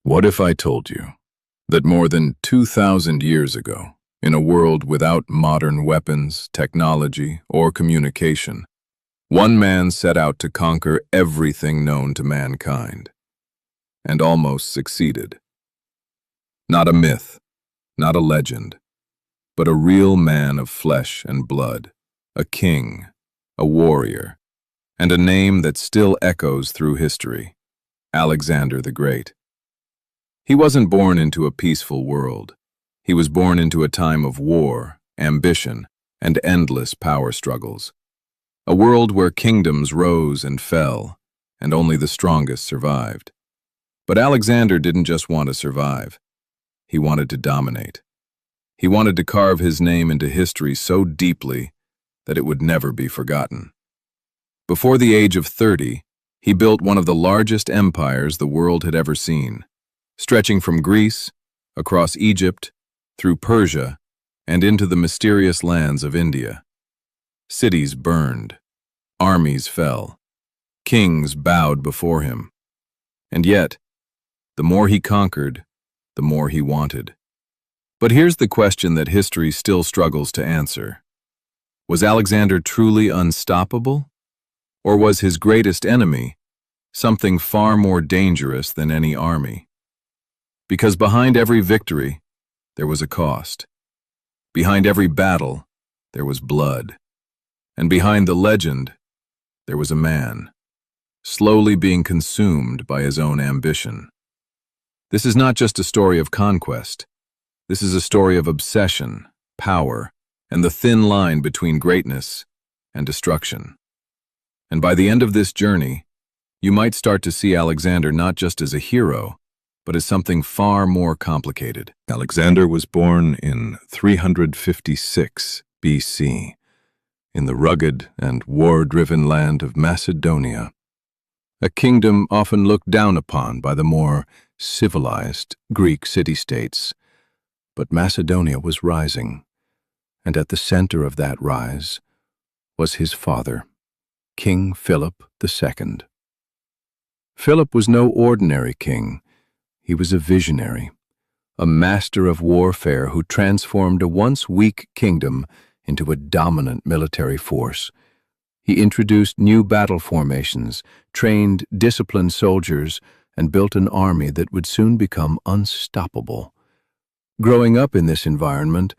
What if I told you that more than 2,000 years ago, in a world without modern weapons, technology, or communication, one man set out to conquer everything known to mankind, and almost succeeded? Not a myth, not a legend, but a real man of flesh and blood, a king, a warrior, and a name that still echoes through history: Alexander the Great. He wasn't born into a peaceful world. He was born into a time of war, ambition, and endless power struggles. A world where kingdoms rose and fell, and only the strongest survived. But Alexander didn't just want to survive. He wanted to dominate. He wanted to carve his name into history so deeply that it would never be forgotten. Before the age of 30, he built one of the largest empires the world had ever seen, stretching from Greece, across Egypt, through Persia, and into the mysterious lands of India. Cities burned, armies fell, kings bowed before him. And yet, the more he conquered, the more he wanted. But here's the question that history still struggles to answer. Was Alexander truly unstoppable? Or was his greatest enemy something far more dangerous than any army? Because behind every victory, there was a cost. Behind every battle, there was blood. And behind the legend, there was a man, slowly being consumed by his own ambition. This is not just a story of conquest. This is a story of obsession, power, and the thin line between greatness and destruction. And by the end of this journey, you might start to see Alexander not just as a hero, but as something far more complicated. Alexander was born in 356 BC, in the rugged and war-driven land of Macedonia, a kingdom often looked down upon by the more civilized Greek city-states. But Macedonia was rising, and at the center of that rise was his father, King Philip II. Philip was no ordinary king. He was a visionary, a master of warfare who transformed a once weak kingdom into a dominant military force. He introduced new battle formations, trained disciplined soldiers, and built an army that would soon become unstoppable. Growing up in this environment,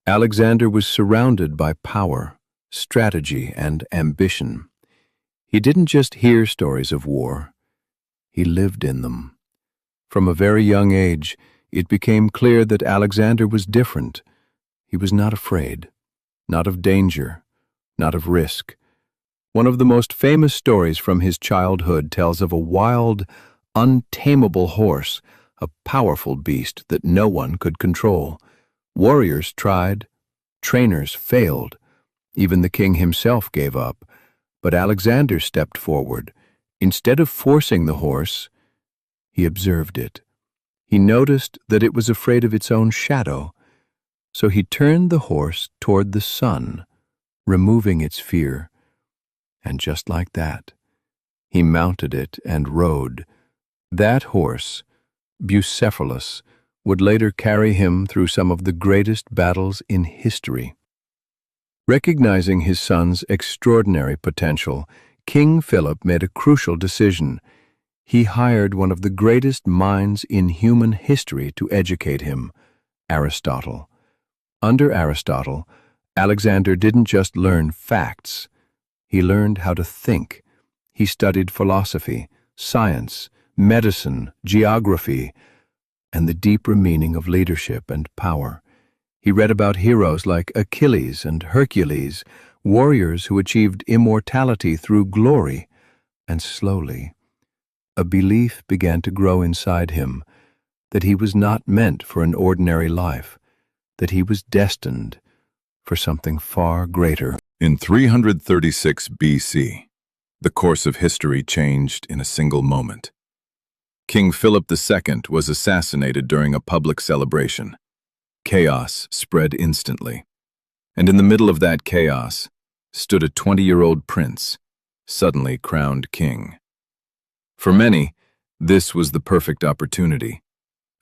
Alexander was surrounded by power, strategy, and ambition. He didn't just hear stories of war, he lived in them. From a very young age, it became clear that Alexander was different. He was not afraid, not of danger, not of risk. One of the most famous stories from his childhood tells of a wild, untamable horse, a powerful beast that no one could control. Warriors tried, trainers failed, even the king himself gave up. But Alexander stepped forward. Instead of forcing the horse, he observed it. He noticed that it was afraid of its own shadow, so he turned the horse toward the sun, removing its fear. And just like that, he mounted it and rode. That horse, Bucephalus, would later carry him through some of the greatest battles in history. Recognizing his son's extraordinary potential, King Philip made a crucial decision. He hired one of the greatest minds in human history to educate him, Aristotle. Under Aristotle, Alexander didn't just learn facts. He learned how to think. He studied philosophy, science, medicine, geography, and the deeper meaning of leadership and power. He read about heroes like Achilles and Hercules, warriors who achieved immortality through glory, and slowly, a belief began to grow inside him that he was not meant for an ordinary life, that he was destined for something far greater. In 336 BC, the course of history changed in a single moment. King Philip II was assassinated during a public celebration. Chaos spread instantly. And in the middle of that chaos stood a 20-year-old prince, suddenly crowned king. For many, this was the perfect opportunity.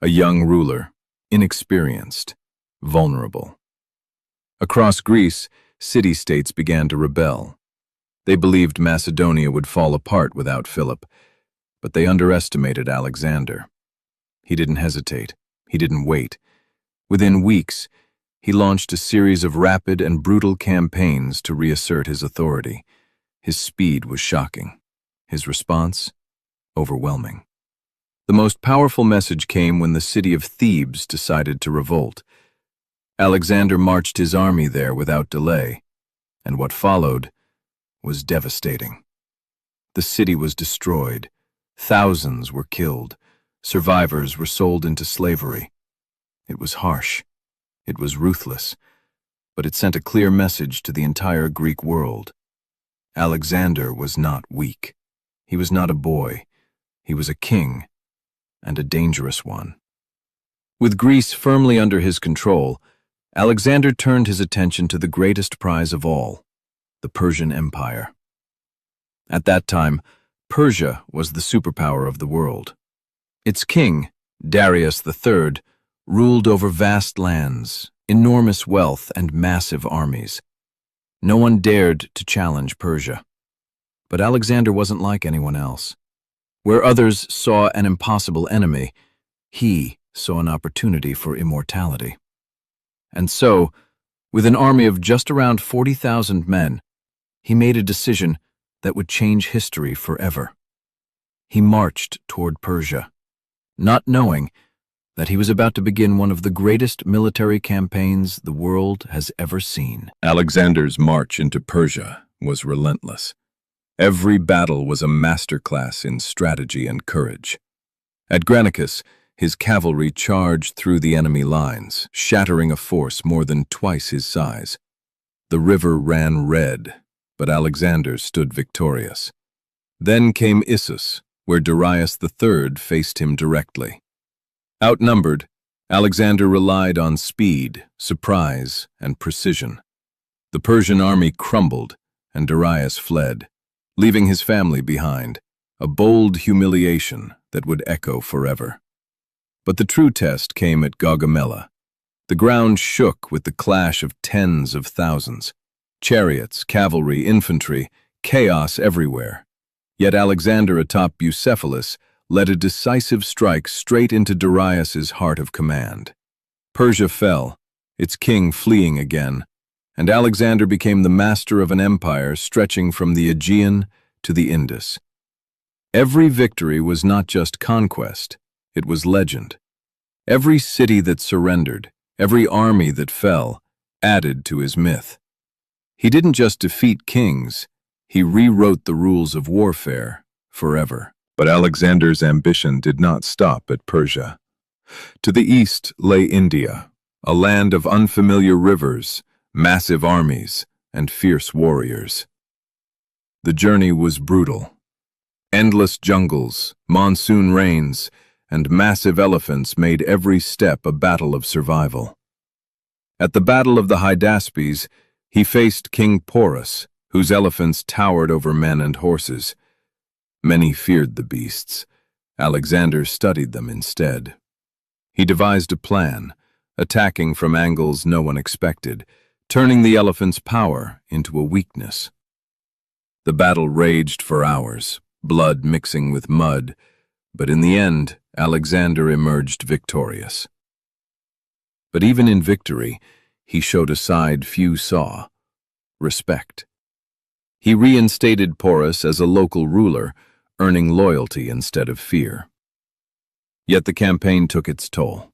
a young ruler, inexperienced, vulnerable. Across Greece, city-states began to rebel. They believed Macedonia would fall apart without Philip, but they underestimated Alexander. He didn't hesitate. He didn't wait. Within weeks, he launched a series of rapid and brutal campaigns to reassert his authority. His speed was shocking. His response, overwhelming. The most powerful message came when the city of Thebes decided to revolt. Alexander marched his army there without delay, and what followed was devastating. The city was destroyed. Thousands were killed. Survivors were sold into slavery. It was harsh. It was ruthless. But it sent a clear message to the entire Greek world. Alexander was not weak. He was not a boy. He was a king, and a dangerous one. With Greece firmly under his control, Alexander turned his attention to the greatest prize of all, the Persian Empire. At that time, Persia was the superpower of the world. Its king, Darius III, ruled over vast lands, enormous wealth, and massive armies. No one dared to challenge Persia. But Alexander wasn't like anyone else. Where others saw an impossible enemy, he saw an opportunity for immortality. And so, with an army of just around 40,000 men, he made a decision that would change history forever. He marched toward Persia, not knowing that he was about to begin one of the greatest military campaigns the world has ever seen. Alexander's march into Persia was relentless. Every battle was a masterclass in strategy and courage. At Granicus, his cavalry charged through the enemy lines, shattering a force more than twice his size. The river ran red, but Alexander stood victorious. Then came Issus, where Darius III faced him directly. Outnumbered, Alexander relied on speed, surprise, and precision. The Persian army crumbled, and Darius fled, leaving his family behind, a bold humiliation that would echo forever. But the true test came at Gaugamela. The ground shook with the clash of tens of thousands. Chariots, cavalry, infantry, chaos everywhere. Yet Alexander atop Bucephalus led a decisive strike straight into Darius's heart of command. Persia fell, its king fleeing again, and Alexander became the master of an empire stretching from the Aegean to the Indus. Every victory was not just conquest, it was legend. Every city that surrendered, every army that fell, added to his myth. He didn't just defeat kings, he rewrote the rules of warfare forever. But Alexander's ambition did not stop at Persia. To the east lay India, a land of unfamiliar rivers, massive armies, and fierce warriors. The journey was brutal. Endless jungles, monsoon rains, and massive elephants made every step a battle of survival. At the Battle of the Hydaspes, he faced King Porus, whose elephants towered over men and horses. Many feared the beasts. Alexander studied them instead. He devised a plan, attacking from angles no one expected, turning the elephant's power into a weakness. The battle raged for hours, blood mixing with mud, but in the end, Alexander emerged victorious. But even in victory, he showed a side few saw: respect. He reinstated Porus as a local ruler, earning loyalty instead of fear. Yet the campaign took its toll.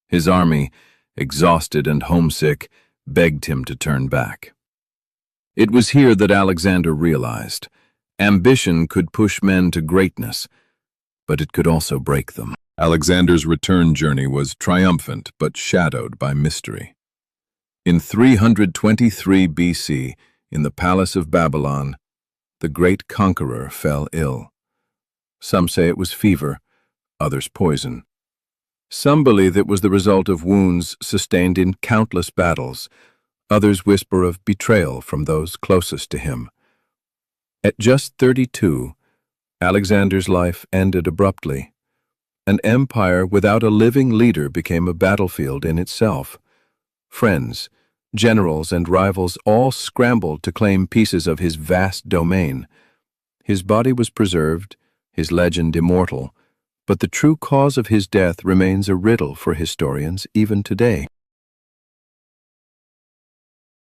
His army, exhausted and homesick, begged him to turn back. It was here that Alexander realized ambition could push men to greatness, but it could also break them. Alexander's return journey was triumphant but shadowed by mystery. In 323 BC, in the palace of Babylon, the great conqueror fell ill. Some say it was fever, others poison. Some believe it was the result of wounds sustained in countless battles. Others whisper of betrayal from those closest to him. At just 32, Alexander's life ended abruptly. An empire without a living leader became a battlefield in itself. Friends, generals, and rivals all scrambled to claim pieces of his vast domain. His body was preserved, his legend immortal, but the true cause of his death remains a riddle for historians even today.